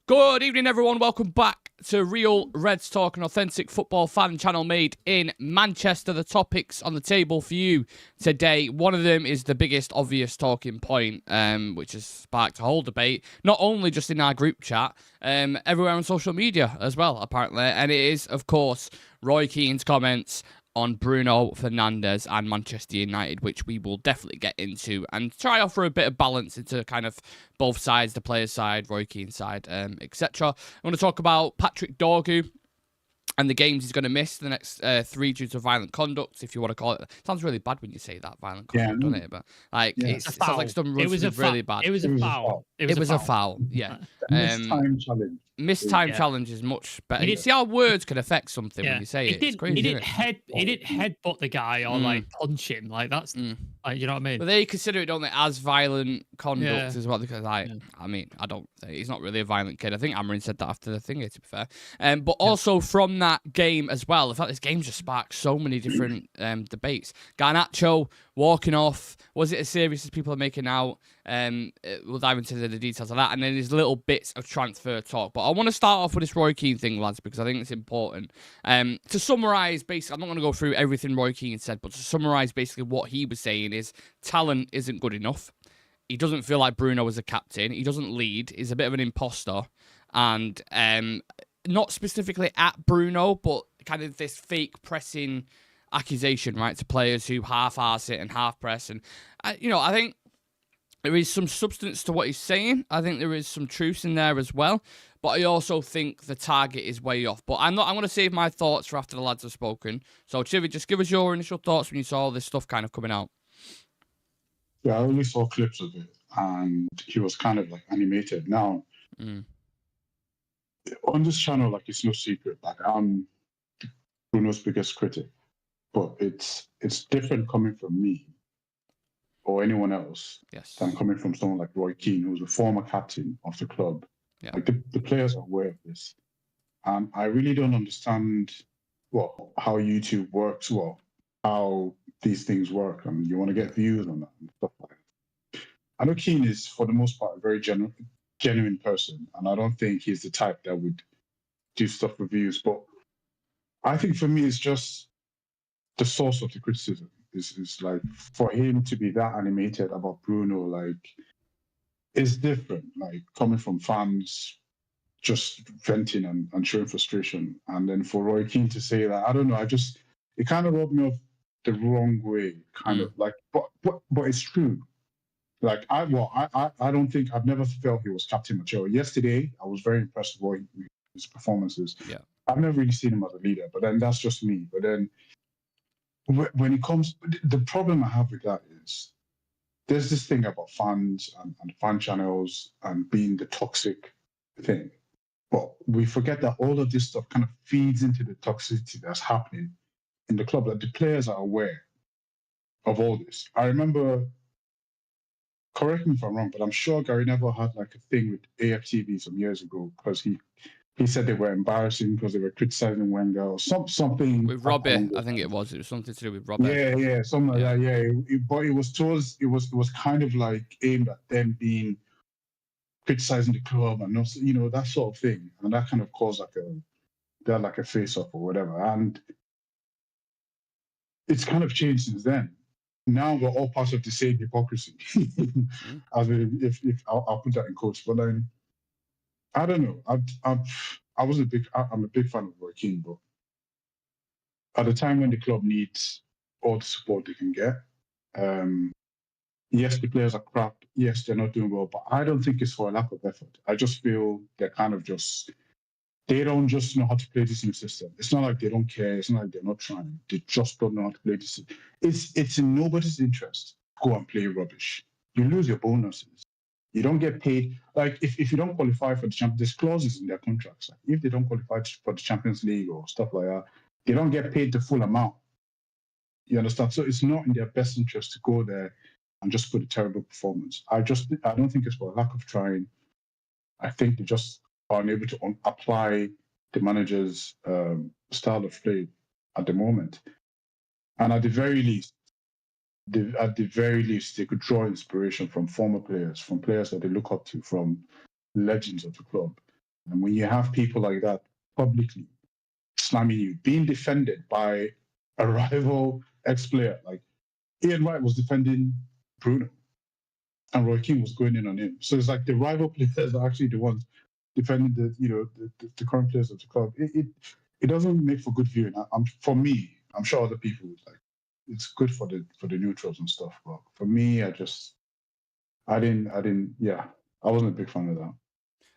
Good evening, everyone. Welcome back to Real Reds Talk, an authentic football fan channel made in Manchester. The topics on the table for you today, one of them is the biggest obvious talking point, which has sparked a whole debate, not only just in our group chat, everywhere on social media as well, apparently. And it is, of course, Roy Keane's comments on Bruno Fernandes and Manchester United, which we will definitely get into and try offer a bit of balance into kind of both sides, the player's side, Roy Keane's side, etc. I want to talk about Patrick Dorgu and the games he's going to miss the next 3 due to violent conduct, if you want to call it. It sounds really bad when you say that, violent conduct, doesn't it? But like, it sounds like some really bad. It was a foul. It was a foul, yeah. Missed-time challenge. Missed-time challenge is much better. You see how words can affect something when you say it. It's crazy, he didn't headbutt the guy or like punch him. Like that's, like, you know what I mean? But they consider it, don't they, as violent conduct as well. Because I mean, I don't. He's not really a violent kid. I think Amorim said that after the thing, to be fair. But also from that game as well. In fact, this game just sparked so many different debates. Garnacho walking off. Was it as serious as people are making out? We'll dive into the details of that. And then there's little bits of transfer talk. But I want to start off with this Roy Keane thing, lads, because I think it's important. To summarise, basically, I'm not going to go through everything Roy Keane said, but to summarise basically what he was saying is talent isn't good enough. He doesn't feel like Bruno is a captain. He doesn't lead. He's a bit of an imposter. And not specifically at Bruno, but kind of this fake pressing accusation, right, to players who half-arse it and half-press. And, I think there is some substance to what he's saying. I think there is some truth in there as well. But I also think the target is way off. But I'm going to save my thoughts for after the lads have spoken. So, Civir, just give us your initial thoughts when you saw all this stuff kind of coming out. Yeah, I only saw clips of it, and he was kind of like animated. Now, on this channel, like, it's no secret. Like, I'm Bruno's biggest critic, but it's different coming from me or anyone else than coming from someone like Roy Keane, who's a former captain of the club. Yeah. Like, the players are aware of this. And I really don't understand, how YouTube works, how these things work, and you want to get views on that and stuff like that. I know Keane is, for the most part, a very genuine person, and I don't think he's the type that would do stuff for views. But I think for me, it's just the source of the criticism. Is like, for him to be that animated about Bruno, like, it's different. Like, coming from fans just venting and showing frustration, and then for Roy Keane to say that, I don't know. It kind of rubbed me off the wrong way, kind of like. But it's true. Like, I don't think I've never felt he was captain material. Yesterday, I was very impressed with his performances. Yeah, I've never really seen him as a leader, but then that's just me. But then, when it comes, the problem I have with that is there's this thing about fans and fan channels and being the toxic thing. But we forget that all of this stuff kind of feeds into the toxicity that's happening in the club. That the players are aware of all this. I remember, correct me if I'm wrong, but I'm sure Gary Neville had like a thing with AFTV some years ago because he said they were embarrassing because they were criticizing Wenger or something. With Robbie, I think it was. It was something to do with Robbie. Yeah, something like that. Yeah, but it was kind of like aimed at them being criticizing the club and that sort of thing, and that kind of caused like a face-off or whatever. And it's kind of changed since then. Now we're all part of the same hypocrisy. If I'll put that in quotes, but then I don't know. I'm a big fan of Roy Keane, but at the time when the club needs all the support they can get, yes, the players are crap. Yes, they're not doing well, but I don't think it's for a lack of effort. I just feel they're kind of they don't just know how to play this new system. It's not like they don't care. It's not like they're not trying. They just don't know how to play this. It's in nobody's interest to go and play rubbish. You lose your bonuses. You don't get paid. Like, if you don't qualify for the Champions, there's clauses in their contracts. Like, if they don't qualify for the Champions League or stuff like that, they don't get paid the full amount. You understand? So it's not in their best interest to go there and just put a terrible performance. I don't think it's for a lack of trying. I think they just are unable to apply the manager's style of play at the moment. And at the very least, they could draw inspiration from former players, from players that they look up to, from legends of the club. And when you have people like that publicly slamming you, being defended by a rival ex-player, like Ian Wright was defending Bruno, and Roy Keane was going in on him. So it's like the rival players are actually the ones defending the current players of the club. It doesn't make for good viewing. For me, I'm sure other people would like. It's good for the neutrals and stuff, but for me, I didn't. Yeah, I wasn't a big fan of that.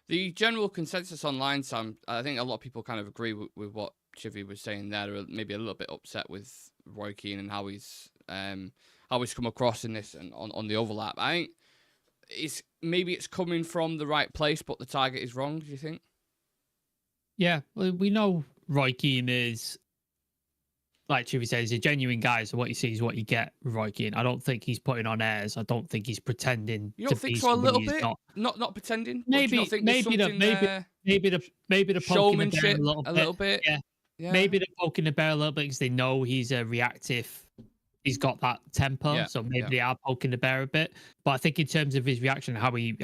The general consensus online, Sam, I think a lot of people kind of agree with what Civir was saying there. Or maybe a little bit upset with Roy Keane and how he's come across in this and on the overlap. I think it's coming from the right place, but the target is wrong. Do you think? Yeah, well, we know Roy Keane is, like Civir says, he's a genuine guy. So what you see is what you get with Roy Keane. I don't think he's putting on airs. I don't think he's pretending. You don't think so? A little bit, not pretending. Maybe the showmanship a little bit. Yeah. Maybe they're poking the bear a little bit because they know he's a reactive. He's got that temper, so maybe they are poking the bear a bit. But I think in terms of his reaction, how he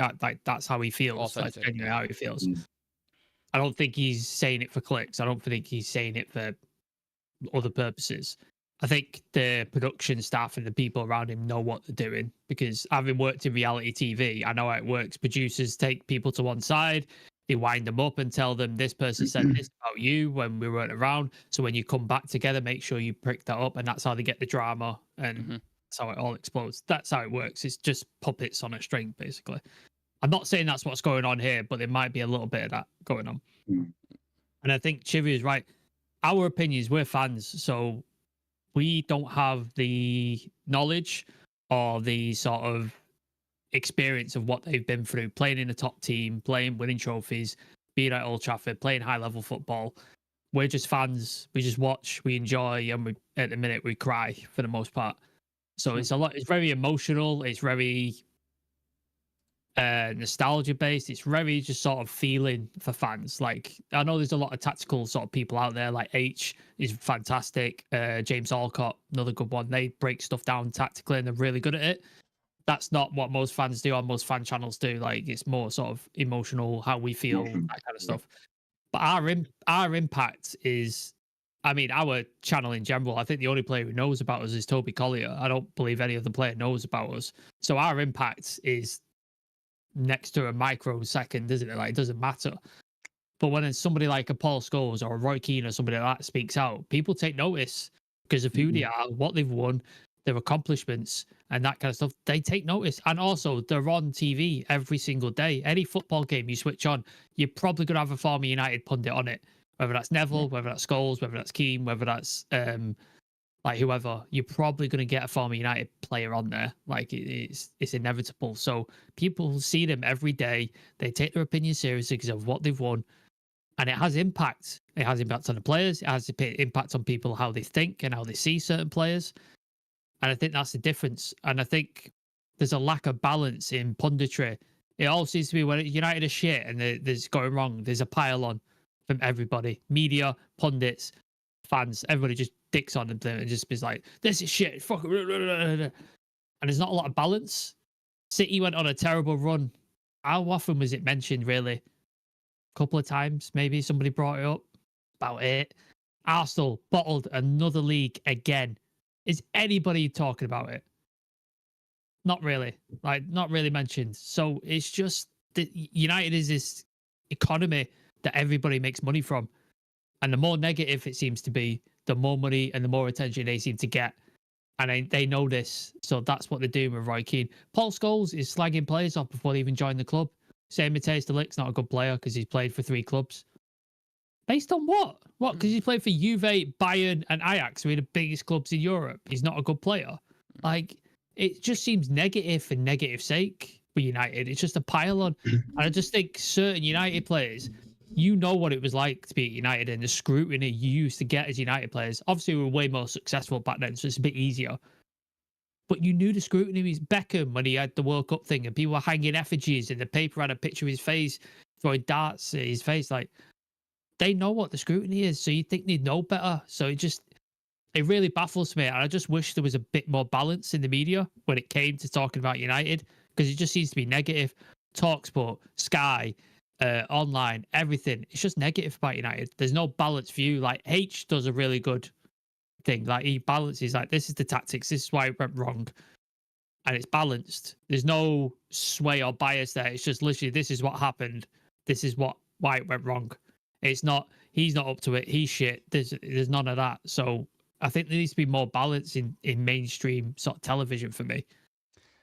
that's how he feels. That's genuinely how he feels. I don't think he's saying it for clicks. I don't think he's saying it for other purposes. I think the production staff and the people around him know what they're doing, because having worked in reality TV, I know how it works. Producers take people to one side, they wind them up and tell them this person said this about you when we weren't around. So when you come back together, make sure you prick that up, and that's how they get the drama, and that's how it all explodes. That's how it works. It's just puppets on a string, basically. I'm not saying that's what's going on here, but there might be a little bit of that going on. And I think Civir is right. Our opinions, we're fans, so we don't have the knowledge or the sort of experience of what they've been through, playing in a top team, winning trophies, being at Old Trafford, playing high-level football. We're just fans. We just watch, we enjoy, and at the minute we cry for the most part. So it's very emotional. It's very nostalgia based. It's very just sort of feeling for fans. Like, I know there's a lot of tactical sort of people out there, like H is fantastic, James Alcott, another good one. They break stuff down tactically and they're really good at it. That's not what most fans do, or most fan channels do. Like, it's more sort of emotional, how we feel, that kind of stuff. But our impact is, I mean, our channel in general, I think the only player who knows about us is Toby Collier. I don't believe any other player knows about us. So our impact is next to a microsecond, isn't it? Like, it doesn't matter. But when somebody like a Paul Scholes or a Roy Keane or somebody like that speaks out, people take notice because of who they are, what they've won, their accomplishments, and that kind of stuff. They take notice. And also, they're on TV every single day. Any football game you switch on, you're probably going to have a former United pundit on it. Whether that's Neville, whether that's Scholes, whether that's Keane, whether that's like whoever, you're probably going to get a former United player on there. Like, it's inevitable. So people see them every day. They take their opinion seriously because of what they've won. And it has impact. It has impact on the players. It has impact on people, how they think and how they see certain players. And I think that's the difference. And I think there's a lack of balance in punditry. It all seems to be when United are shit and there's going wrong, there's a pile on from everybody. Media, pundits, fans, everybody just dicks on them and just is like, this is shit. Fuck it. And there's not a lot of balance. City went on a terrible run. How often was it mentioned, really? A couple of times, maybe somebody brought it up. About it. Arsenal bottled another league again. Is anybody talking about it? Not really. Like, not really mentioned. So it's just that United is this economy that everybody makes money from. And the more negative it seems to be, the more money and the more attention they seem to get. And they know this. So that's what they're doing with Roy Keane. Paul Scholes is slagging players off before they even join the club. Saying Matthijs de Ligt's not a good player because he's played for 3 clubs. Based on what? What? Because he played for Juve, Bayern, and Ajax, who are the biggest clubs in Europe. He's not a good player. Like, it just seems negative for negative sake for United. It's just a pile on. And I just think certain United players, you know what it was like to be at United and the scrutiny you used to get as United players. Obviously, we were way more successful back then, so it's a bit easier. But you knew the scrutiny was Beckham when he had the World Cup thing and people were hanging effigies and the paper had a picture of his face, throwing darts at his face. Like, they know what the scrutiny is, so you think they'd know better. So it really baffles me. And I just wish there was a bit more balance in the media when it came to talking about United, because it just seems to be negative. TalkSport, Sky, online, everything. It's just negative about United. There's no balanced view. Like H does a really good thing. Like he balances, like, this is the tactics, this is why it went wrong. And it's balanced. There's no sway or bias there. It's just literally, this is what happened. This is why it went wrong. It's not, he's not up to it. He's shit. There's none of that. So I think there needs to be more balance in mainstream sort of television for me.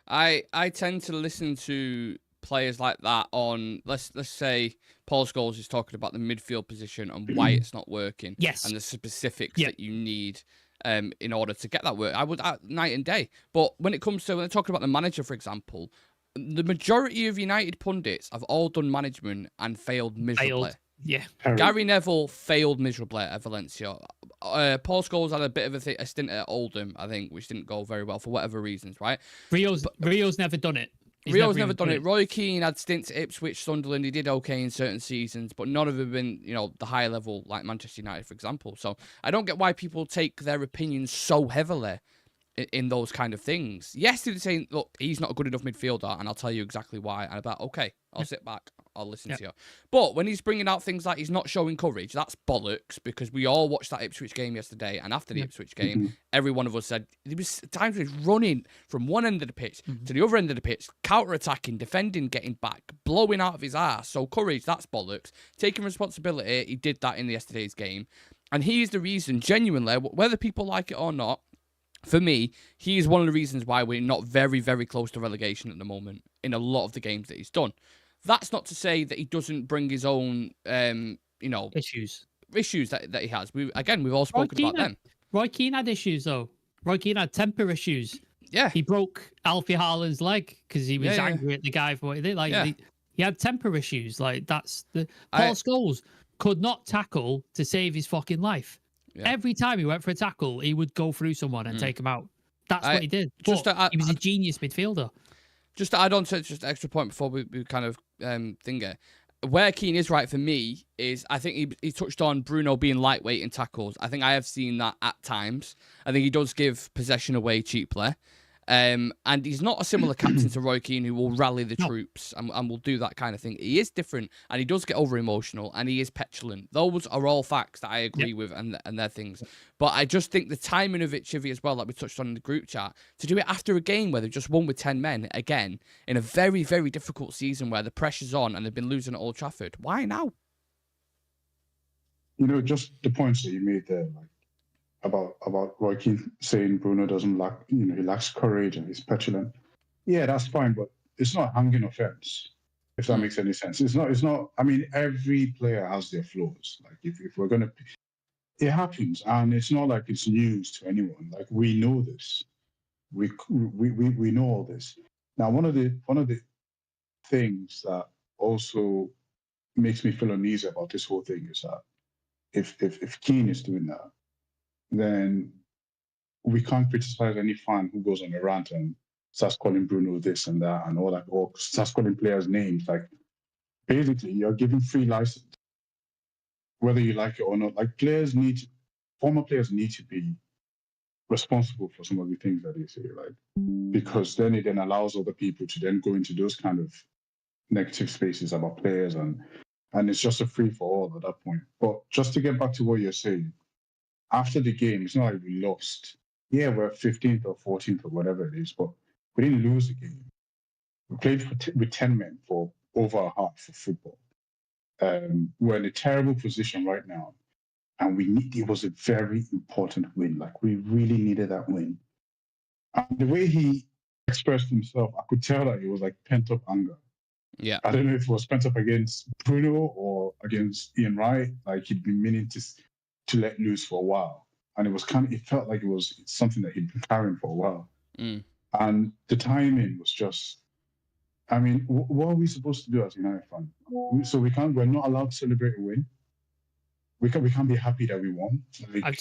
I tend to listen to players like that on, let's say Paul Scholes is talking about the midfield position and why it's not working. Yes. And the specifics that you need in order to get that work. I would night and day. But when it comes to, when they're talking about the manager, for example, the majority of United pundits have all done management and failed miserably. Yeah. Gary Neville failed miserably at Valencia. Paul Scholes had a bit of a stint at Oldham, I think, which didn't go very well for whatever reasons, right? Rio's never done it. Rio's never done it. Roy Keane had stints at Ipswich, Sunderland. He did okay in certain seasons, but none of them have been, the higher level like Manchester United, for example. So I don't get why people take their opinions so heavily in those kind of things. Yes, they're saying, look, he's not a good enough midfielder, and I'll tell you exactly why. And I'm like, okay, I'll sit back, I'll listen to you. But when he's bringing out things like he's not showing courage, that's bollocks, because we all watched that Ipswich game yesterday, and after the Ipswich game, every one of us said there was times he was running from one end of the pitch to the other end of the pitch, counter-attacking, defending, getting back, blowing out of his ass. So courage, that's bollocks. Taking responsibility, he did that in yesterday's game. And he is the reason, genuinely, whether people like it or not, for me, he is one of the reasons why we're not very, very close to relegation at the moment in a lot of the games that he's done. That's not to say that he doesn't bring his own, issues that he has. We've all spoken about them. Roy Keane had issues, though. Roy Keane had temper issues. Yeah. He broke Alfie Haaland's leg because he was angry at the guy for what he did. He had temper issues. Like, that's the... Paul Scholes could not tackle to save his fucking life. Yeah. Every time he went for a tackle, he would go through someone and take him out. That's what he did. He was a genius midfielder. Just to add on to just an extra point before we kind of thing it, where Keane is right for me is, I think he touched on Bruno being lightweight in tackles. I think I have seen that at times. I think he does give possession away cheaply. And he's not a similar captain to Roy Keane, who will rally the troops and will do that kind of thing. He is different, and he does get over emotional, and he is petulant. Those are all facts that I agree with, and they're things. But I just think the timing of it, Civir, as well, like we touched on in the group chat, to do it after a game where they've just won with 10 men again in a very, very difficult season where the pressure's on and they've been losing at Old Trafford. Why now? Just the points that you made there, like, about Roy Keane saying Bruno doesn't lack, he lacks courage and he's petulant. Yeah, that's fine, but it's not hanging offense, if that makes any sense. It's not. I mean, every player has their flaws. Like, if we're gonna, it happens, and it's not like it's news to anyone. Like, we know this. We know all this. Now, one of the things that also makes me feel uneasy about this whole thing is that if Keane is doing that, then we can't criticize any fan who goes on a rant and starts calling Bruno this and that and all that, or starts calling players names. Like, basically, you're giving free license, whether you like it or not. Like, former players need to be responsible for some of the things that they say, like, because then it allows other people to then go into those kind of negative spaces about players, and it's just a free for all at that point. But just to get back to what you're saying, after the game, it's not like we lost. Yeah, we're 15th or 14th or whatever it is, but we didn't lose the game. We played with 10 men for over a half of football. We're in a terrible position right now, and it was a very important win. Like, we really needed that win. And the way he expressed himself, I could tell that it was like pent-up anger. Yeah. I don't know if it was pent up against Bruno or against Ian Wright. Like, he'd been meaning to let loose for a while, and it felt like it was something that he'd been carrying for a while. And the timing was just, I mean, what are we supposed to do as United fans? So we're not allowed to celebrate a win. We can't be happy that we won. Like,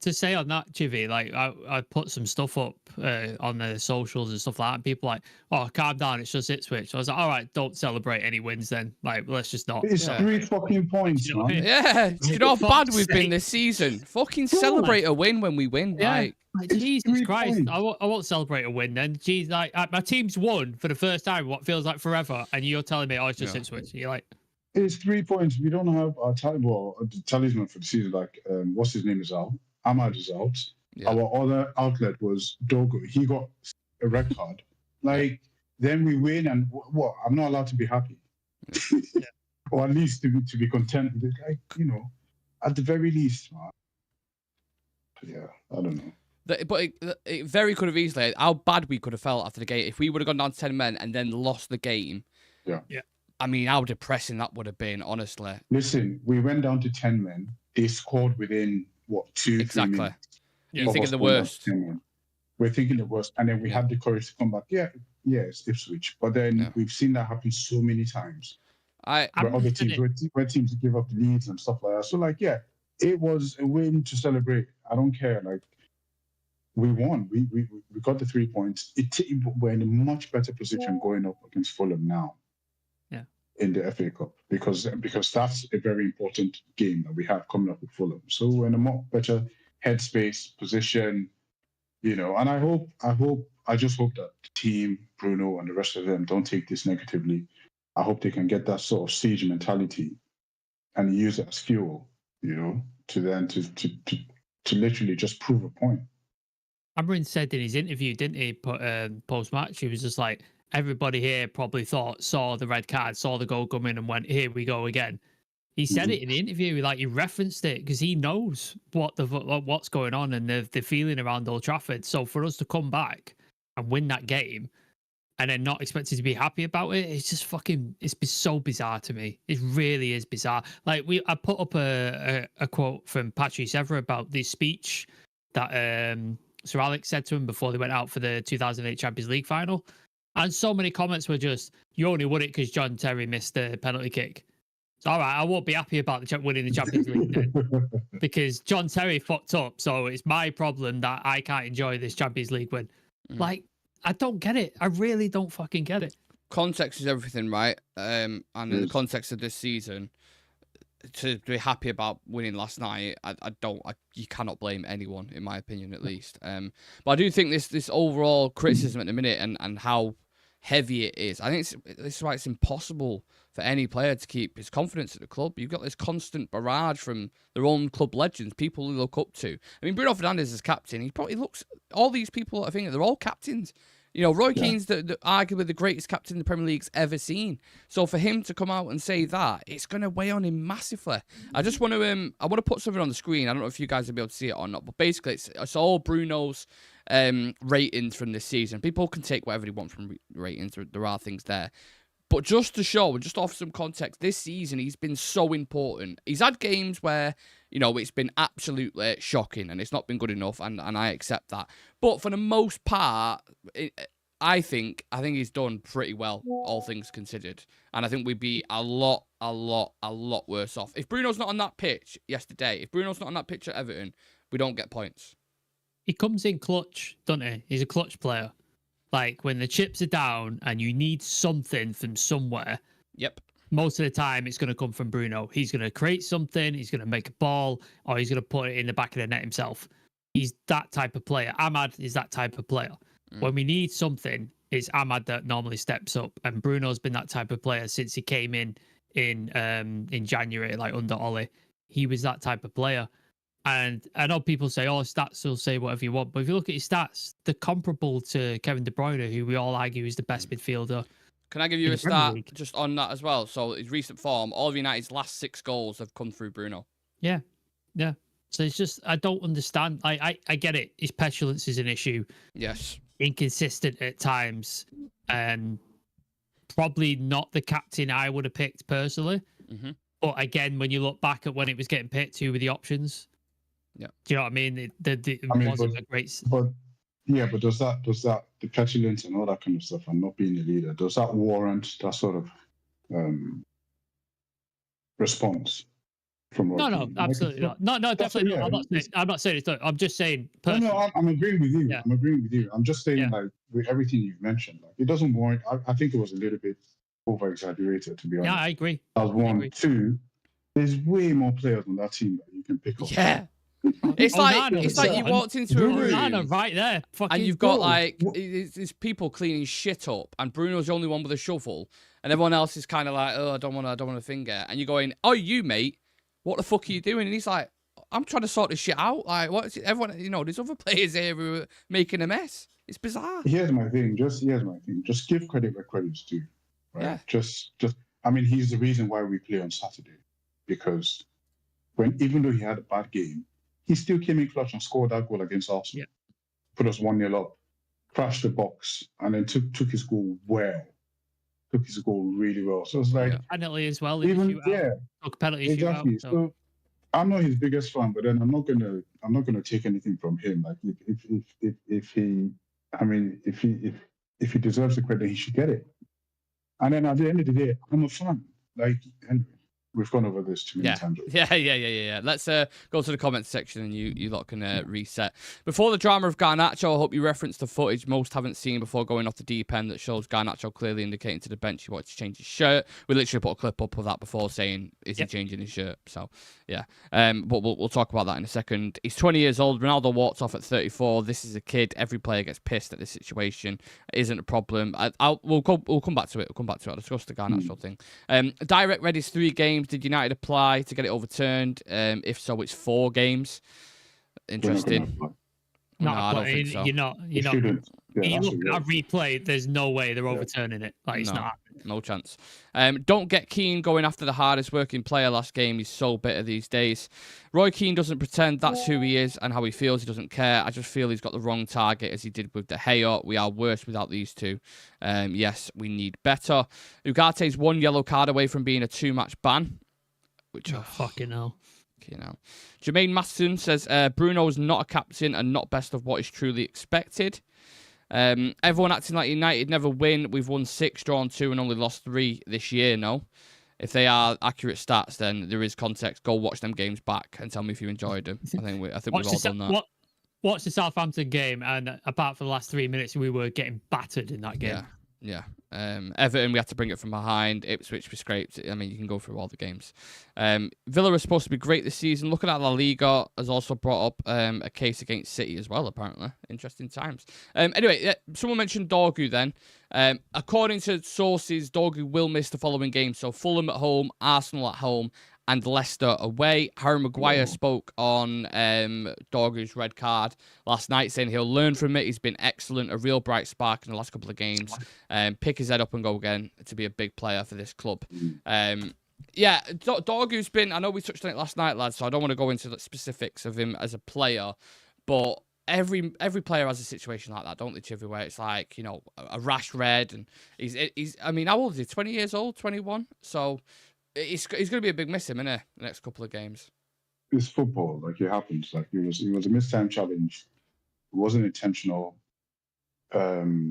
to say on that, Chivy, like I put some stuff up on the socials and stuff like that, and people like, oh, calm down, it's just Ipswich. I was like, all right, don't celebrate any wins then. Like, let's just not. It's 3 fucking points, You know what I man. mean? Yeah, do you know how bad we've been sake. this season? Fucking celebrate a win when we win. Yeah. Like, Like, Jesus 3 Christ, points. I won't celebrate a win then. Jeez, like my team's won for the first time, what feels like forever, and you're telling me, oh, it's just Ipswich. You're like, It's 3 points. We don't have our the talisman for the season. Like, what's his name is out. Ahmad is out. Yeah. Our other outlet was Dorgu. He got a red card. Like, then we win, and what? I'm not allowed to be happy, or at least to be content with it. Like, you know, at the very least, man. Yeah, I don't know. But it very could have easily, how bad we could have felt after the game if we would have gone down to 10 men and then lost the game. Yeah. I mean, how depressing that would have been, honestly. Listen, we went down to 10 men. They scored within, 2-3 Exactly. minutes. You're thinking the worst. We're thinking the worst. And then we had the courage to come back. Yeah, it's Ipswich. But then we've seen that happen so many times. Where teams give up the leads and stuff like that. So, like, yeah, it was a win to celebrate. I don't care. Like, we won. We got the 3 points. We're in a much better position going up against Fulham now. Yeah. In the FA Cup because that's a very important game that we have coming up with Fulham. So we're in a much better headspace position, you know. And I just hope that the team, Bruno, and the rest of them don't take this negatively. I hope they can get that sort of siege mentality and use it as fuel, you know, to then to literally just prove a point. Amorim said in his interview, didn't he, post match, he was just like, everybody here probably saw the red card, saw the goal come in, and went, here we go again. He said it in the interview, like he referenced it because he knows what's going on and the feeling around Old Trafford. So for us to come back and win that game and then not expected to be happy about it, it's just it's been so bizarre to me. It really is bizarre. Like I put up a quote from Patrice Evra about the speech that Sir Alex said to him before they went out for the 2008 Champions League final. And so many comments were just, you only won it because John Terry missed the penalty kick. So, all right, I won't be happy about winning the Champions League then, because John Terry fucked up. So it's my problem that I can't enjoy this Champions League win. Like, I don't get it. I really don't fucking get it. Context is everything, right? And in the context of this season, to be happy about winning last night, you cannot blame anyone, in my opinion, at least. But I do think this overall criticism at the minute and how heavy it is, I think this is why it's impossible for any player to keep his confidence at the club. You've got this constant barrage from their own club legends, people who look up to. I mean, Bruno Fernandes is captain. He probably looks, all these people, I think they're all captains. You know, Roy Keane's arguably the greatest captain the Premier League's ever seen. So for him to come out and say that, it's going to weigh on him massively. I just want to put something on the screen. I don't know if you guys will be able to see it or not, but basically it's all Bruno's ratings from this season. People can take whatever they want from ratings. There are things there. But just to show, and just offer some context, this season he's been so important. He's had games where, you know, it's been absolutely shocking and it's not been good enough, and I accept that. But for the most part, I think he's done pretty well, all things considered. And I think we'd be a lot worse off. If Bruno's not on that pitch yesterday, if Bruno's not on that pitch at Everton, we don't get points. He comes in clutch, doesn't he? He's a clutch player. Like, when the chips are down and you need something from somewhere, most of the time it's going to come from Bruno. He's going to create something, he's going to make a ball, or he's going to put it in the back of the net himself. He's that type of player. Ahmad is that type of player. When we need something, it's Ahmad that normally steps up. And Bruno's been that type of player since he came in January, like under Ollie. He was that type of player. And I know people say, oh, stats will say whatever you want. But if you look at his stats, they're comparable to Kevin De Bruyne, who we all argue is the best midfielder. Can I give you a stat just on that as well? So his recent form, all of United's last 6 goals have come through Bruno. Yeah. So it's just, I don't understand. I get it. His petulance is an issue. Yes. Inconsistent at times. And probably not the captain I would have picked personally. Mm-hmm. But again, when you look back at when it was getting picked, who were the options? Yeah. Do you know what I mean? It wasn't a great... But does that, the petulance and all that kind of stuff and not being a leader, does that warrant that sort of response? from Roy No, Keane. absolutely not. No, definitely not. I'm not saying it's not. I'm just saying. No, I'm agreeing with you. Yeah. I'm agreeing with you. I'm just saying, like, with everything you've mentioned, like, it doesn't warrant. I think it was a little bit over exaggerated, to be honest. Yeah, I agree. That was one. Two, there's way more players on that team that you can pick up. Yeah. It's like you walked into a room right there, and you've got like it's people cleaning shit up, and Bruno's the only one with a shovel, and everyone else is kind of like, oh, I don't want to finger, and you're going, oh, you mate, what the fuck are you doing? And he's like, I'm trying to sort this shit out. Like, what is it? Everyone, there's other players here who are making a mess. It's bizarre. Here's my thing. Just give credit where credit's due. Right? Yeah. Just. I mean, he's the reason why we play on Saturday, because even though he had a bad game, he still came in clutch and scored that goal against Arsenal. Yeah. Put us 1-0 up, crashed the box, and then took his goal well. Took his goal really well. So it's like penalty as well. Took penalty exactly. Shootout, so I'm not his biggest fan, but then I'm not gonna take anything from him. Like if he deserves the credit, he should get it. And then at the end of the day, I'm a fan. Like, and we've gone over this too many times. Yeah. Let's go to the comments section and you lot can reset. Before the drama of Garnacho, I hope you referenced the footage most haven't seen before going off the deep end that shows Garnacho clearly indicating to the bench he wanted to change his shirt. We literally put a clip up of that before saying, is he changing his shirt? So, yeah. But we'll talk about that in a second. He's 20 years old. Ronaldo walked off at 34. This is a kid. Every player gets pissed at this situation. It isn't a problem. We'll come back to it. I'll discuss the Garnacho thing. Direct red is 3 games. Did United apply to get it overturned? If so, it's 4 games. Interesting. No, I don't think so. You're not. You look at replay, there's no way they're overturning it. Like, it's not happening. No chance. Don't get Keane going after the hardest working player last game. He's so bitter these days. Roy Keane doesn't pretend that's who he is and how he feels. He doesn't care. I just feel he's got the wrong target as he did with De Gea. We are worse without these two. Yes, we need better. Ugate's 1 yellow card away from being a 2-match ban. Which fucking hell. Jermaine Masson says Bruno's not a captain and not best of what is truly expected. Everyone acting like United never win. We've won 6, drawn 2, and only lost 3 this year. No, if they are accurate stats, then there is context. Go watch them games back and tell me if you enjoyed them. I think we've all done that. Watch the Southampton game, and apart from the last 3 minutes, we were getting battered in that game. Yeah. Everton, we had to bring it from behind. Ipswich, we scraped. I mean, you can go through all the games. Villa is supposed to be great this season. Looking at La Liga has also brought up a case against City as well, apparently. Interesting times. Anyway, someone mentioned Dorgu then. According to sources, Dorgu will miss the following games. So Fulham at home, Arsenal at home, and Leicester away. Harry Maguire spoke on Dorgu's red card last night, saying he'll learn from it. He's been excellent, a real bright spark in the last couple of games. Pick his head up and go again to be a big player for this club. Dorgu's been, I know we touched on it last night, lads, so I don't want to go into the specifics of him as a player, but every player has a situation like that, don't they, Chivy, where it's like, a rash red, and he's I mean, how old is he? 20 years old, 21? So he's going to be a big miss him, isn't he, the next couple of games? It's football. Like, it happens. Like, it was a mistime challenge. It wasn't intentional. It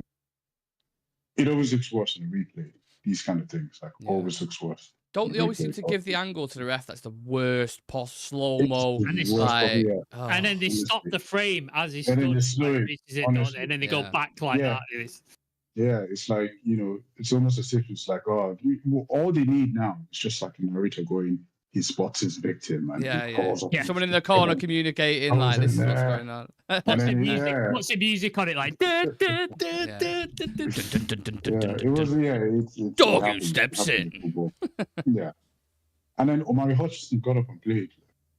always looks worse in the replay. These kind of things, always looks worse. Don't they always seem to give the angle to the ref? That's the worst slow-mo. And then they stop the frame as he stood, and then they go back like that. Yeah, it's like, it's almost as if it's like, all they need now is just like a narrator going, he spots his victim. And someone in the corner communicating, like, this is what's going on. What's the music on it, like? Dorgu steps in. Yeah. And then Omari Hutchinson got up and played.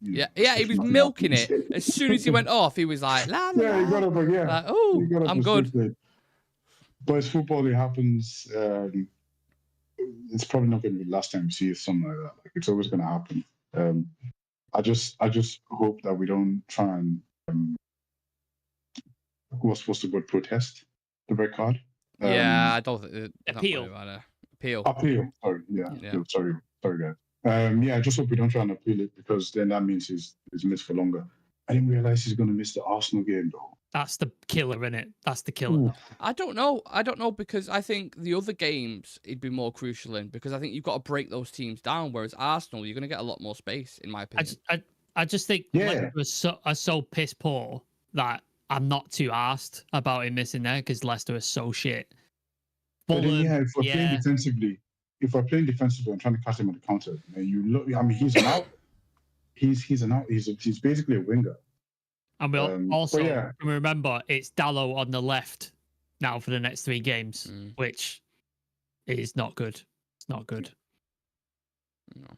He was milking it. As soon as he went off, he was like, la, la, he got up and, like, oh, I'm good. But it's football, it happens. It's probably not going to be the last time you see something like that. Like, it's always going to happen. I just hope that we don't try and what's supposed to go protest the red card. I don't think appeal. Appeal. Sorry, guys. I just hope we don't try and appeal it, because then that means he's missed for longer. I didn't realize he's going to miss the Arsenal game though. That's the killer, innit? That's the killer. Ooh. I don't know because I think the other games he'd be more crucial in because I think you've got to break those teams down. Whereas Arsenal, you're going to get a lot more space, in my opinion. I just think Leicester are so piss poor that I'm not too arsed about him missing there because Leicester is so shit. But then, if we're playing defensively, and trying to catch him on the counter, you look. I mean, he's an out. He's an out. He's basically a winger. And we'll also remember it's Dallo on the left now for the next 3 games, which is not good. It's not good. No.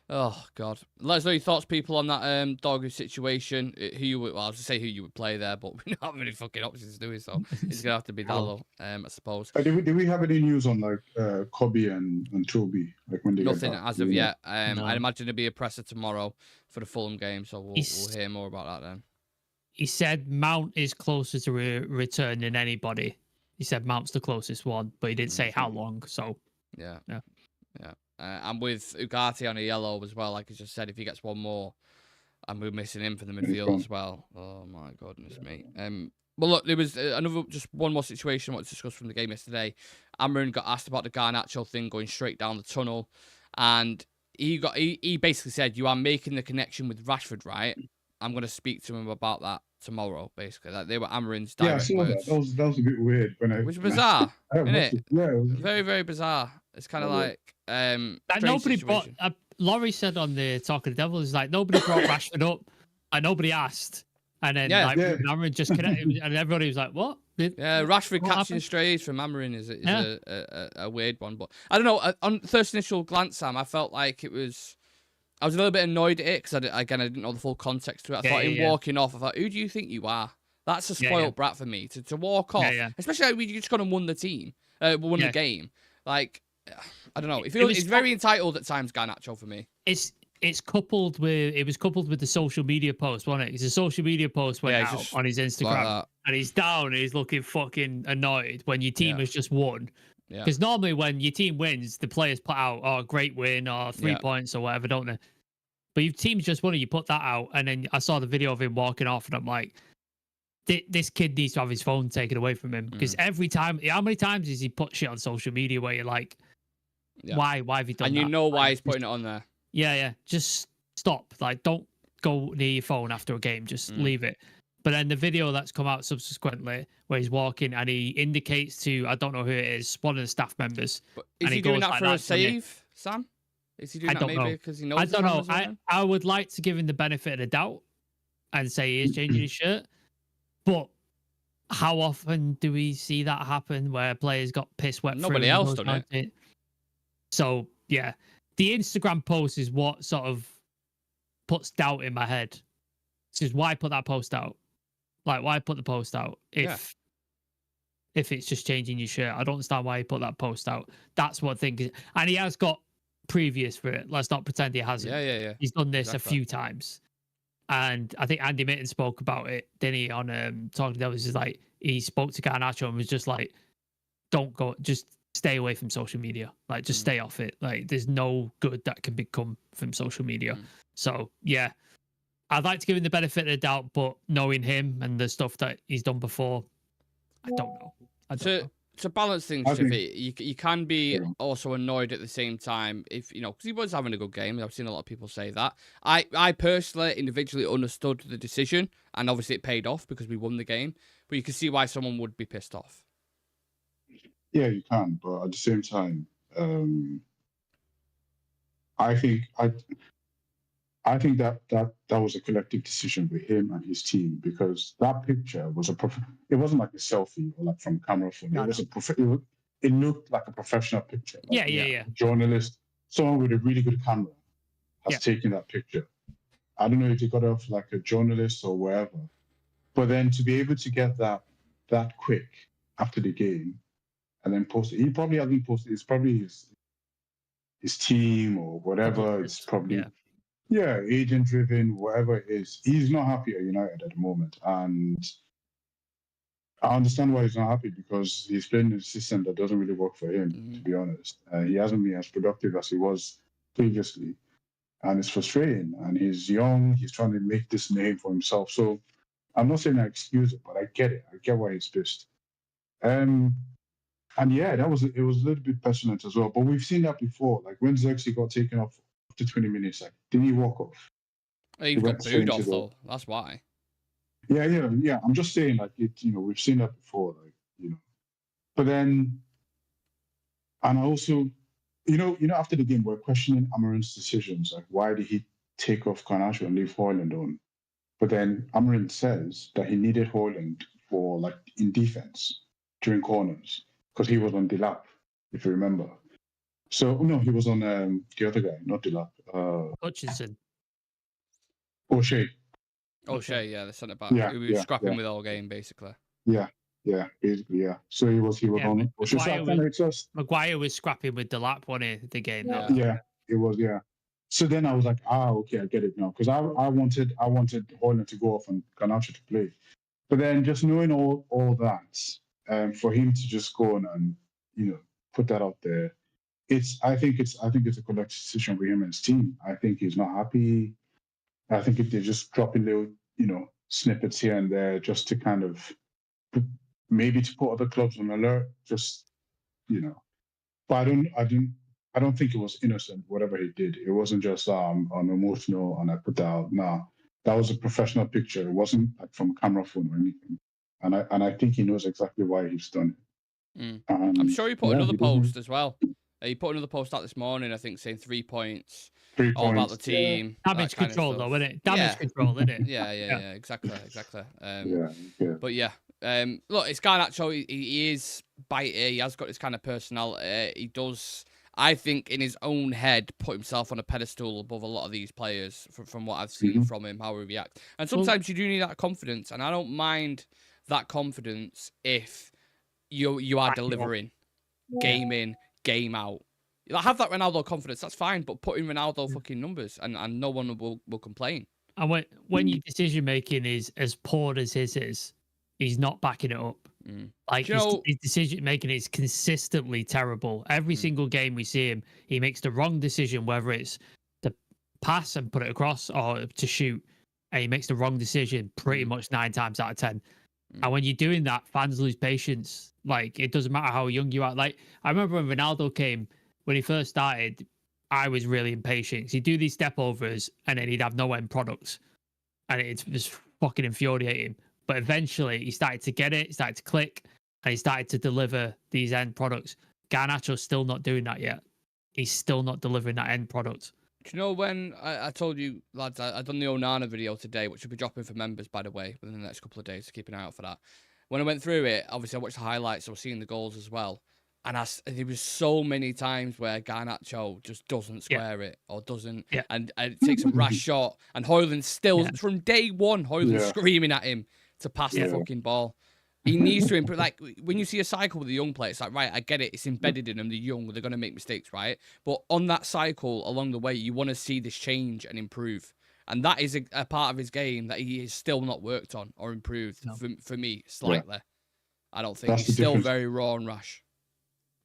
Oh God! Let us know your thoughts, people, on that Dorgu situation. Who you would, well, I was to say who you would play there, but we don't have any fucking options, do we? So it's gonna have to be Dallo, I suppose. Did we have any news on like Kobe and Toby? Like when they nothing as of yet. No. I'd imagine it'll be a presser tomorrow for the Fulham game, so we'll hear more about that then. He said Mount is closer to return than anybody. He said Mount's the closest one, but he didn't say how long. So yeah. And with Ugarte on a yellow as well, like I just said, if he gets one more, and we're missing him for the midfield as well. Oh my goodness me. But look, there was just one more situation I want to discuss from the game yesterday. Amorim got asked about the Garnacho thing going straight down the tunnel, and he basically said, "You are making the connection with Rashford, right? I'm going to speak to him about that tomorrow." Basically, like they were Amorim's direct words. That was a bit weird which was bizarre, isn't it? Yeah, it was very, very bizarre. It's kind of like nobody brought. Laurie said on the Talk of the Devil is like nobody brought Rashford up, and nobody asked, and then Amorim just connected, and everybody was like, "What?" Rashford catching strays from Amorim is a weird one, but I don't know. On first initial glance, Sam, I felt like it was. I was a little bit annoyed at it because I didn't know the full context to it. I thought him walking off, I thought, who do you think you are? That's a spoiled brat for me to walk off, especially like we just gone and won the team, won the game. Like, I don't know. He's very entitled at times, Garnacho, for me. It was coupled with the social media post, wasn't it? Because the social media post went out on his Instagram, like and he's down and he's looking fucking annoyed when your team has just won. Because normally when your team wins, the players put out, "Oh, great win," or 3 points or whatever, don't they? But your team's just won, you put that out, and then I saw the video of him walking off, and I'm like, this kid needs to have his phone taken away from him. Because every time, how many times has he put shit on social media where you're like, why have you done that? And you know why he's putting it on there. Yeah. Just stop. Like, don't go near your phone after a game. Just leave it. But then the video that's come out subsequently where he's walking and he indicates to, I don't know who it is, one of the staff members. But is he doing that for a save, Sam? Is he doing that maybe because he knows? I don't know. I would like to give him the benefit of the doubt and say he is changing his shirt. But how often do we see that happen where players got piss wet? Nobody else done it. So, yeah. The Instagram post is what sort of puts doubt in my head. This is why put that post out. Like, why put the post out if it's just changing your shirt? I don't understand why he put that post out. That's what I think. And he has got previous for it. Let's not pretend he hasn't. Yeah. He's done this a few times. And I think Andy Mitten spoke about it, didn't he, on Talking to the Devils. Is like, he spoke to Garnacho and was just like, don't go, just stay away from social media. Like, just stay off it. Like, there's no good that can become from social media. So, yeah. I'd like to give him the benefit of the doubt, but knowing him and the stuff that he's done before, I don't know. To balance things, Civir, you can be also annoyed at the same time if, because he was having a good game. I've seen a lot of people say that. I personally, individually understood the decision, and obviously it paid off because we won the game, but you can see why someone would be pissed off. Yeah, you can, but at the same time, I think that was a collective decision with him and his team, because that picture was it wasn't like a selfie or like from camera phone. It looked like a professional picture. Like yeah. Journalist, someone with a really good camera has taken that picture. I don't know if he got it off like a journalist or wherever, but then to be able to get that quick after the game and then post it, he probably hasn't posted. It's probably his team or whatever. It's probably. Yeah, agent-driven, whatever it is. He's not happy at United at the moment. And I understand why he's not happy, because he's playing in a system that doesn't really work for him, to be honest. He hasn't been as productive as he was previously. And it's frustrating. And he's young. He's trying to make this name for himself. So I'm not saying I excuse it, but I get it. I get why he's pissed. And yeah, it was a little bit passionate as well. But we've seen that before. Like when Xerxes got taken off after 20 minutes, like didn't he walk off? He got booed off though. That's why. Yeah. I'm just saying, like we've seen that before, like But then, and I also, after the game, we're questioning Amorim's decisions. Like, why did he take off Garnacho and leave Højlund on? But then Amorim says that he needed Højlund for like in defense during corners because he was on Delap, if you remember. So no, he was on the other guy, not Delap. Hutchinson. O'Shea, yeah, the centre back. Yeah, He was scrapping with all game, basically. Yeah, basically, yeah. So he was on O'Shea. Maguire was scrapping with Delap, wasn't he, the game? Yeah, it was, yeah. So then I was like, okay, I get it now. Because I wanted Højlund to go off and Garnacho to play. But then just knowing all that, for him to just go on and put that out there, I think it's a collective decision with him and his team. I think he's not happy. I think if they're just dropping little, snippets here and there just to kind of maybe to put other clubs on alert, just But I don't think it was innocent, whatever he did. It wasn't just I'm emotional and I put that out. Nah, that was a professional picture. It wasn't like from a camera phone or anything. And I think he knows exactly why he's done it. I'm sure he put another post as well. He put another post out this morning, I think, saying 3 points. All about the team. Damage control, though, isn't it? Damage control, isn't it? Yeah, exactly. But yeah, look, it's Garnacho. He is bitey. He has got this kind of personality. He does, I think, in his own head, put himself on a pedestal above a lot of these players from what I've seen from him, how he reacts. And sometimes you do need that confidence, and I don't mind that confidence if you are delivering game in, game out. I have that Ronaldo confidence, that's fine, but put in Ronaldo fucking numbers and no one will complain. And when your decision making is as poor as his is, he's not backing it up. Like his decision making is consistently terrible. Every single game we see him, he makes the wrong decision, whether it's to pass and put it across or to shoot, and he makes the wrong decision pretty much 9 times out of 10. And when you're doing that, fans lose patience. Like, it doesn't matter how young you are. Like, I remember when Ronaldo came, when he first started, I was really impatient. He'd do these step overs and then he'd have no end products. And it's just fucking infuriating. But eventually he started to get it, he started to click, and he started to deliver these end products. Garnacho's still not doing that yet. He's still not delivering that end product. Do you know when I told you, lads, I've done the Onana video today, which will be dropping for members, by the way, within the next couple of days, so keep an eye out for that. When I went through it, obviously I watched the highlights, so I was seeing the goals as well. And there was so many times where Garnacho just doesn't square it or doesn't, and it takes a rash shot. And Højlund still, from day one, Højlund's screaming at him to pass the fucking ball. He needs to improve. Like, when you see a cycle with a young player, it's like, right, I get it. It's embedded in them. They're young. They're going to make mistakes, right? But on that cycle, along the way, you want to see this change and improve. And that is a part of his game that he has still not worked on or improved, for me, slightly. I don't think. He's still very raw and rash.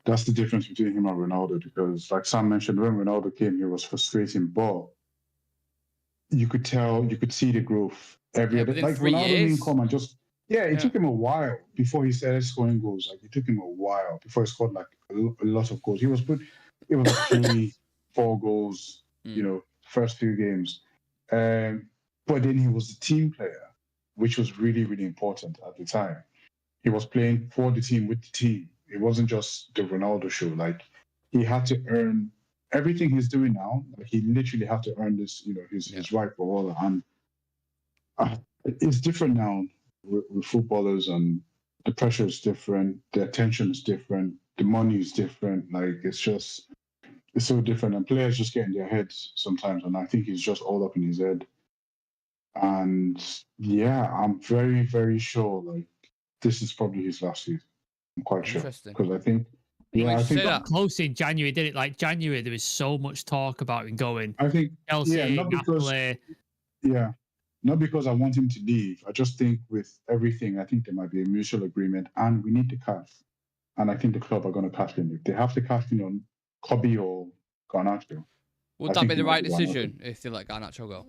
That's the difference between him and Ronaldo, because, like Sam mentioned, when Ronaldo came, he was frustrating, but you could see the growth every other. Like, Ronaldo didn't come and just... it took him a while before he started scoring goals. Like, it took him a while before he scored like a lot of goals. It was like 3, 4 goals, first few games. But then he was a team player, which was really, really important at the time. He was playing for the team, with the team. It wasn't just the Ronaldo show. Like, he had to earn everything he's doing now. Like, he literally had to earn this, his right for all. And it's different now. With footballers, and the pressure is different, the attention is different, the money is different. Like, it's so different, and players just get in their heads sometimes, and I think he's just all up in his head. And I'm very, very sure like this is probably his last season. I'm quite sure, because I think I think got close in January, did it? Like, January there was so much talk about him going. I think Chelsea, Napoli. Not because I want him to leave. I just think with everything, I think there might be a mutual agreement, and we need to cash. And I think the club are going to cash in. If they have to cash in on Kobe or Garnacho. Would that be the right decision if they let Garnacho go?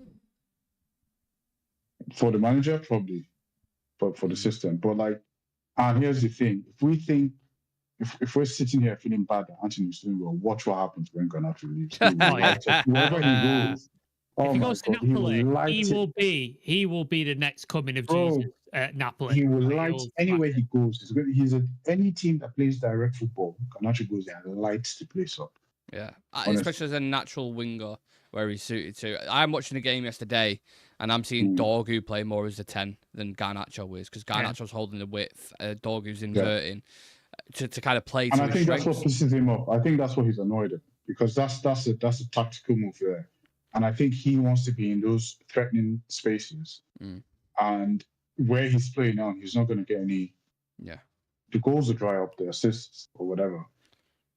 For the manager, probably. for the system. But like, and here's the thing: if we think, if we're sitting here feeling bad that Anthony's doing well, watch what happens when Garnacho leaves. He will light up wherever he goes. If he goes to Napoli, he will be the next coming of Jesus at Napoli. He will light anywhere he goes. Any team that plays direct football, Garnacho goes there and lights the place up. Yeah, especially as a natural winger where he's suited to. I'm watching the game yesterday, and I'm seeing Dorgu play more as a 10 than Garnacho is, because Garnacho's holding the width, Dorgu's inverting to kind of play. And I think that's what pisses him off. I think that's what he's annoyed at, because that's a tactical move there. And I think he wants to be in those threatening spaces. And where he's playing now, he's not going to get any. Yeah, the goals will dry up, the assists or whatever.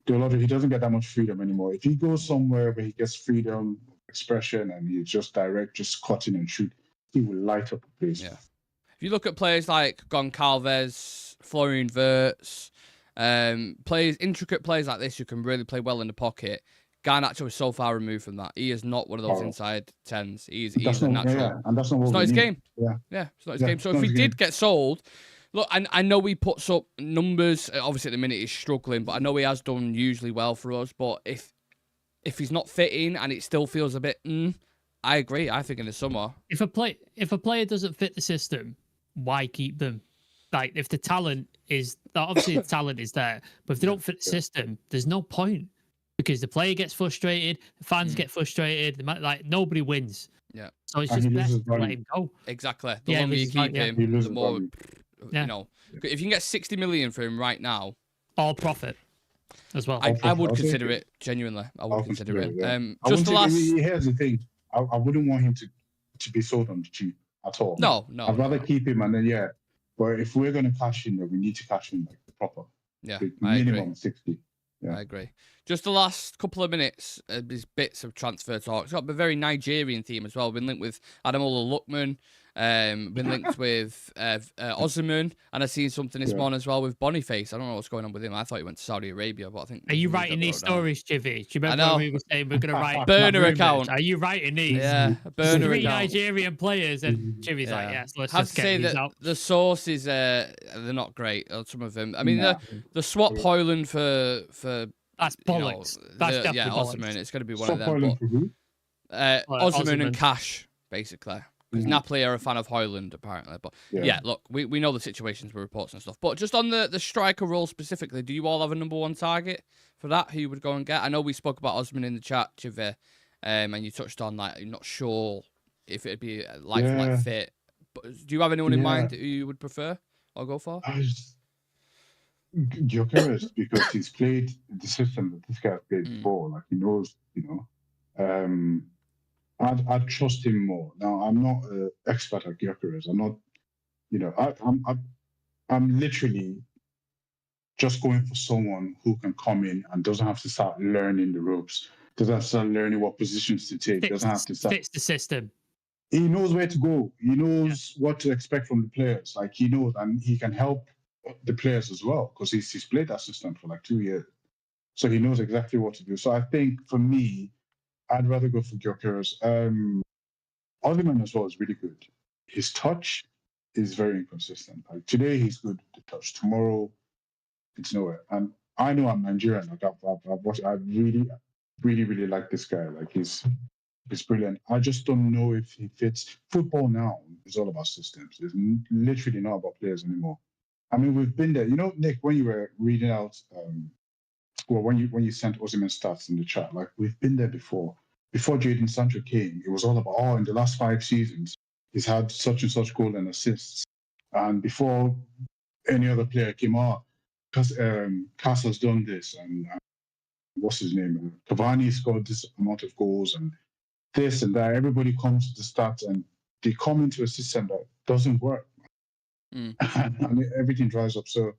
He doesn't get that much freedom anymore. If he goes somewhere where he gets freedom, expression, and he's just direct, just cutting and shoot, he will light up the place. Yeah. If you look at players like Goncalves, Florian Wirtz, intricate players like this who can really play well in the pocket, Garnacho is so far removed from that. He is not one of those inside 10s. He's a natural. Yeah, and that's not what it's not his game. Yeah, it's not his game. So if he did get sold, look, I know he puts up numbers. Obviously, at the minute he's struggling, but I know he has done usually well for us. But if he's not fitting and it still feels a bit, I agree. I think in the summer, if a player doesn't fit the system, why keep them? Like, if the talent is obviously the talent is there, but if they don't fit the system, there's no point, because the player gets frustrated, the fans get frustrated. Like, nobody wins. Yeah. So it's just best to let him go. Exactly. The longer you keep him, the more. You know, if you can get 60 million for him right now, all profit as well. I would consider it genuinely. I would consider it. Yeah. Here's the thing: I wouldn't want him to be sold on the cheap at all. No. I'd rather keep him, and then But if we're going to cash in, then we need to cash in like proper. Yeah, minimum 60. Yeah, I agree. Just the last couple of minutes, these bits of transfer talk. It's got a very Nigerian theme as well. We've been linked with Ademola Lookman. Been linked with Osimhen, and I've seen something this morning as well with Boniface. I don't know what's going on with him. I thought he went to Saudi Arabia, but I think. Are you writing these stories, Chivy? Do you remember when we were saying we're going to write burner account? Are you writing these? Yeah, burner Three account. Nigerian players, and Chivy's like, yes, let's have just to get say these that out. the sources they're not great. Some of them. I mean, the swap Hoyland for that's bollocks. That's definitely bollocks. Osimhen. It's going to be one of them. Osimhen and Cash, basically. Because Napoli are a fan of Hoyland, apparently. But look, we know the situations with reports and stuff. But just on the striker role specifically, do you all have a number one target for that? Who you would go and get? I know we spoke about Osimhen in the chat, Civir, and you touched on like you're not sure if it'd be like for like fit. But do you have anyone in mind that you would prefer or go for? Gyökeres, because he's played the system that this guy played before. Like, he knows, I'd trust him more. Now, I'm not an expert at Gyökeres. I'm not, I'm literally just going for someone who can come in and doesn't have to start learning the ropes, doesn't have to start learning what positions to take, doesn't have to start. Fits the system. He knows where to go. He knows what to expect from the players. Like, he knows, and he can help the players as well, because he's played that system for like 2 years. So he knows exactly what to do. So I think for me, I'd rather go for Gyökeres. Osimhen as well is really good. His touch is very inconsistent. Like, today he's good with the touch. Tomorrow it's nowhere. And I know I'm Nigerian. Like, I really, really, really like this guy. Like, he's brilliant. I just don't know if he fits. Football now is all about systems. It's literally not about players anymore. I mean, we've been there. Nick, when you were reading out, when you sent Osimhen stats in the chat, like, we've been there before. Before Jadon Sancho came, it was all about, in the last 5 seasons, he's had such and such goal and assists. And before any other player came out, because Cass has done this, and what's his name? Cavani scored this amount of goals, and this and that. Everybody comes to the stats, and they come into a system that doesn't work. And everything dries up. So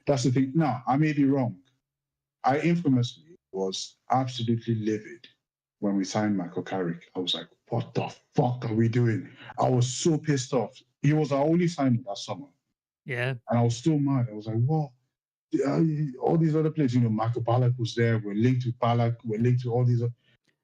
that's the thing. Now, I may be wrong. I infamously was absolutely livid when we signed Michael Carrick. I was like, what the fuck are we doing? I was so pissed off. He was our only signing that summer. Yeah. And I was still mad. I was like, what? All these other players, Michael Ballack was there. We're linked to Ballack. We're linked to all these.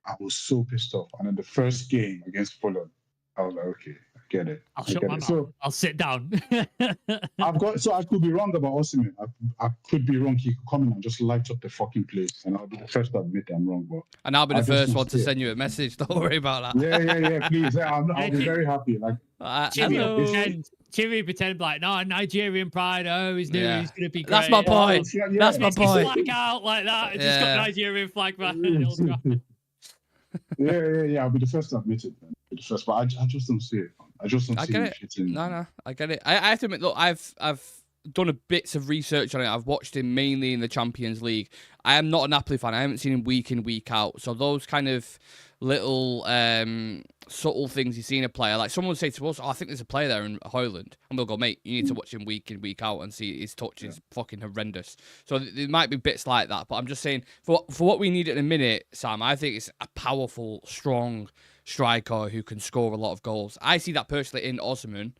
I was so pissed off. And in the first game against Fulham, I was like, okay, get it. I'll shut my mouth. So, I'll sit down. I could be wrong about Osimhen. I could be wrong. He could come in and just light up the fucking place, and I'll be the first to admit I'm wrong. But and I'll be the first one to send you a message. Don't worry about that. Yeah. Please, I'll be very happy. Like, Jimmy pretend like, no, Nigerian pride. Oh, he's doing. He's gonna be great. That's my point. That's my point. Flag out like that. It's just got Nigerian flag back. Yeah. I'll be the first to admit it, man. I'll be the first, but I just don't see it. I just don't see it fitting. No, I get it. I have to admit, look, I've done a bits of research on it. I've watched him mainly in the Champions League. I am not a Napoli fan. I haven't seen him week in, week out. So those kind of little subtle things you see in a player, like someone would say to us, I think there's a player there in Højlund, and we'll go, mate, you need to watch him week in, week out and see his touch is fucking horrendous. So there might be bits like that, but I'm just saying, for what we need at the minute, Sam, I think it's a powerful, strong striker who can score a lot of goals. I see that personally in Osimhen,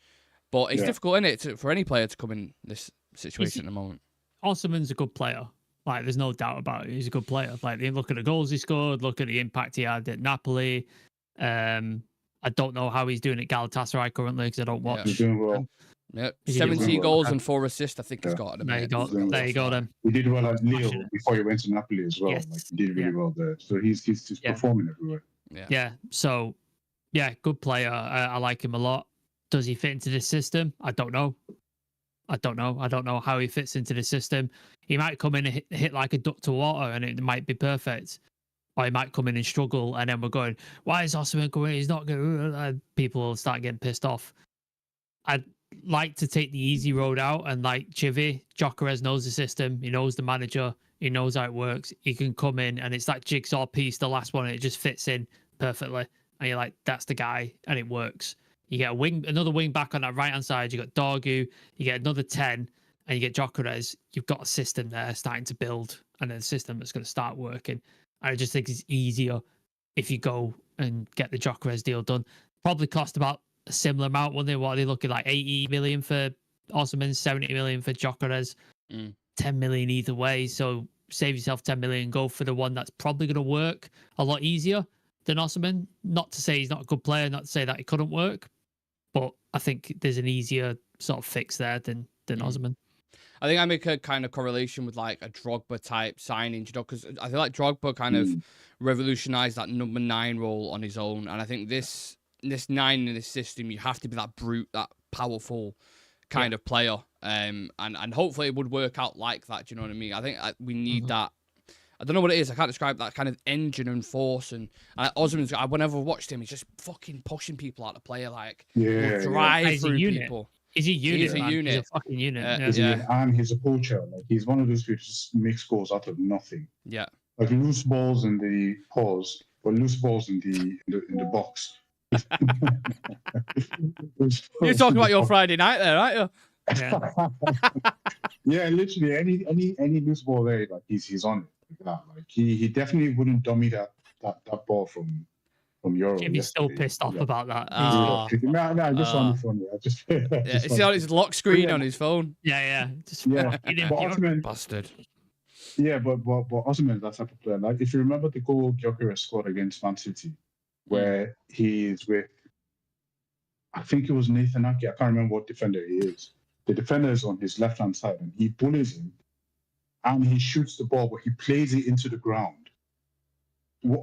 but it's difficult, isn't it, for any player to come in this situation at the moment. Osimhen's a good player. Like, there's no doubt about it. He's a good player. Like, look at the goals he scored. Look at the impact he had at Napoli. I don't know how he's doing at Galatasaray currently because I don't watch. He's doing well. Yep, 17 goals and 4 assists. I think he's got. There you go. Then he did well at Lille before he went to Napoli as well. Like, he did really well there. So he's performing everywhere. Yeah. So, good player. I like him a lot. Does he fit into this system? I don't know. I don't know how he fits into the system. He might come in and hit like a duck to water and it might be perfect. Or he might come in and struggle and then we're going, why is Osimhen coming in? He's not good. People will start getting pissed off. I'd like to take the easy road out and like Civir, Gyökeres knows the system. He knows the manager. He knows how it works. He can come in and it's that jigsaw piece, the last one, and it just fits in perfectly. And you're like, that's the guy, and it works. You get another wing back on that right-hand side. You got Dorgu. You get another 10, and you get Gyökeres. You've got a system there starting to build, and a system that's going to start working. I just think it's easier if you go and get the Gyökeres deal done. Probably cost about a similar amount, wouldn't they? What are they looking like? 80 million for Osimhen, 70 million for Gyökeres, 10 million either way. So save yourself 10 million, go for the one that's probably going to work a lot easier than Osimhen. Not to say he's not a good player, not to say that it couldn't work, but I think there's an easier sort of fix there than Osimhen. I think I make a kind of correlation with like a Drogba type signing, because I feel like Drogba kind of revolutionized that number 9 role on his own. And I think this 9 in this system, you have to be that brute, that powerful kind of player. And hopefully it would work out like that. Do you know what I mean? I think we need that. I don't know what it is. I can't describe that kind of engine and force. And Osimhen's, whenever I watched him, he's just fucking pushing people out of play, like drive through people. He's a unit. He's a unit. He's a fucking unit. And he's a poacher. Like, he's one of those people who just makes goals out of nothing. Yeah. Like loose balls in the pause, but loose balls in the box. You're talking about your Friday night there, aren't you? Yeah, literally any loose ball there, like he's on it like that. Like he definitely wouldn't dummy that ball from Euro. Jimmy's still pissed off about that. No, just on the phone. It's on his lock screen on his phone. Osimhen, bastard. Yeah, but Osimhen, that type of player. Like, if you remember the goal Gyökeres scored against Man City, where he's with, I think it was Nathan Ake. I can't remember what defender he is. The defender is on his left-hand side, and he bullies him, and he shoots the ball, but he plays it into the ground.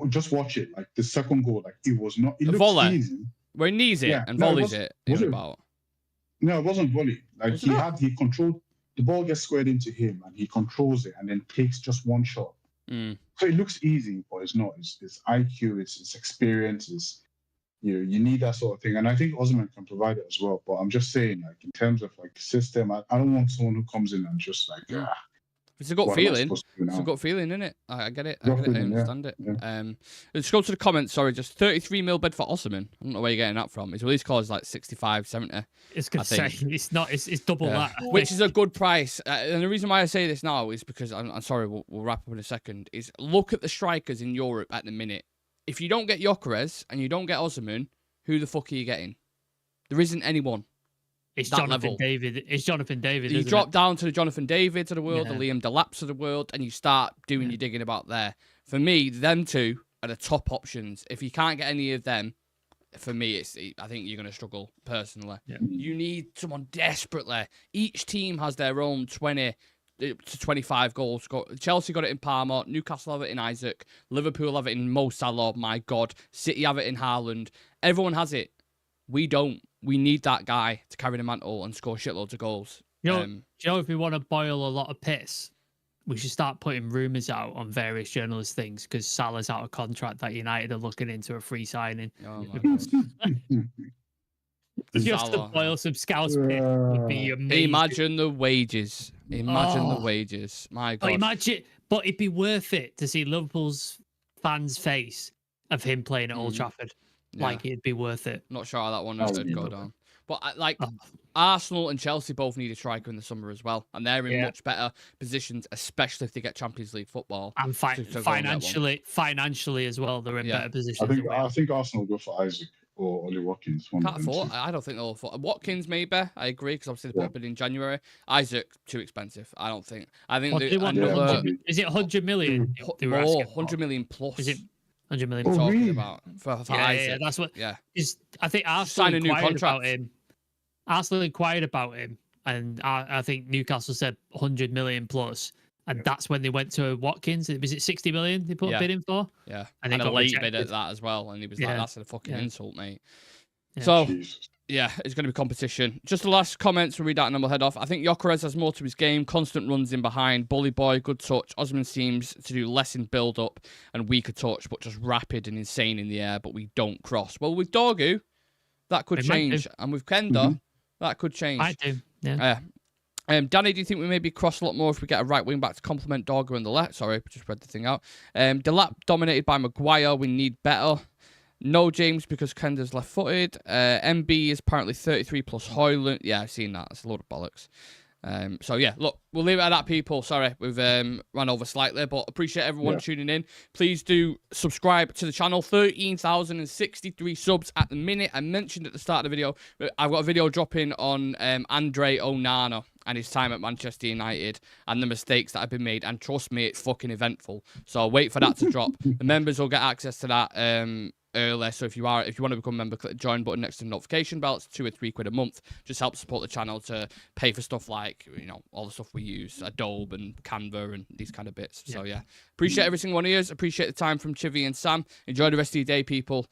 Just watch it. Like, the second goal, like, it was not... It looked easy. Where he knees it and volleys it. No, it wasn't volley. Like, he controlled... The ball gets squared into him, and he controls it, and then takes just one shot. So it looks easy, but it's not. It's IQ, it's experience, it's... You need that sort of thing. And I think Osimhen can provide it as well. But I'm just saying, like, in terms of, like, system, I don't want someone who comes in and just, like... It's a gut feeling. It's a gut feeling, isn't it? I get it. I understand it. Let's go to the comments. Sorry, just 33 mil bid for Osimhen. I don't know where you're getting that from. His release call is like 65, 70. It's going to say it's not. It's double that, which is a good price. And the reason why I say this now is because I'm sorry. We'll wrap up in a second. Is look at the strikers in Europe at the minute. If you don't get Gyökeres and you don't get Osimhen, who the fuck are you getting? There isn't anyone. It's Jonathan David. It's Jonathan David. You drop down to the Jonathan Davids of the world, the Liam Delaps of the world, and you start doing your digging about there. For me, them two are the top options. If you can't get any of them, for me, I think you're going to struggle personally. Yeah. You need someone desperately. Each team has their own 20 to 25 goals. Chelsea got it in Palmer, Newcastle have it in Isaac, Liverpool have it in Mo Salah, my God, City have it in Haaland. Everyone has it. We don't. We need that guy to carry the mantle and score shitloads of goals. You know, if we want to boil a lot of piss, we should start putting rumours out on various journalist things because Salah's out of contract that United are looking into a free signing. Oh my God. Just to boil some Scouse piss would be amazing. Imagine the wages. Imagine the wages. My God. But it'd be worth it to see Liverpool's fans' face of him playing at Old Trafford. Yeah. Like, it'd be worth it. Not sure how that one would go down. But, Arsenal and Chelsea both need a striker in the summer as well. And they're in much better positions, especially if they get Champions League football. And financially as well, they're in better positions. I think Arsenal will go for Isaac or Ollie Watkins. Can't afford. I don't think they'll afford. Watkins, maybe. I agree, because obviously they put a bid in January. Isaac, too expensive. I don't think. I think is it 100 million? More, 100 million plus. Is it 100 million? We're talking about for Isaac. Yeah, that's what. Yeah. I think Arsenal sign a new contract. About him. Arsenal inquired about him, and I think Newcastle said 100 million plus, and that's when they went to Watkins. Was it 60 million they put a bid in for? Yeah, and a late bid at that as well, and he was like, "That's a fucking insult, mate." Yeah. So, it's going to be competition. Just the last comments we'll read out and then we'll head off. I think Gyökeres has more to his game. Constant runs in behind. Bully boy, good touch. Osman seems to do less in build-up and weaker touch, but just rapid and insane in the air, but we don't cross. Well, with Dorgu, that could change. And with Kenda, that could change. I do, yeah. Danny, do you think we maybe cross a lot more if we get a right wing back to complement Dorgu and the left? Sorry, just read the thing out. Delap dominated by Maguire. We need better. No James because Kenda's left-footed. MB is apparently 33 plus Hoyland. Yeah, I've seen that. That's a load of bollocks. So, yeah, look, we'll leave it at that, people. Sorry, we've run over slightly, but appreciate everyone tuning in. Please do subscribe to the channel. 13,063 subs at the minute. I mentioned at the start of the video, I've got a video dropping on Andre Onana and his time at Manchester United and the mistakes that have been made. And trust me, it's fucking eventful. So wait for that to drop. The members will get access to that early. So if you want to become a member, click the join button next to the notification bell. It's £2 or £3 a month. Just help support the channel to pay for stuff like, all the stuff we use, Adobe and Canva and these kind of bits. So yeah, appreciate every single one of you. Appreciate the time from Chivy and Sam. Enjoy the rest of your day, people.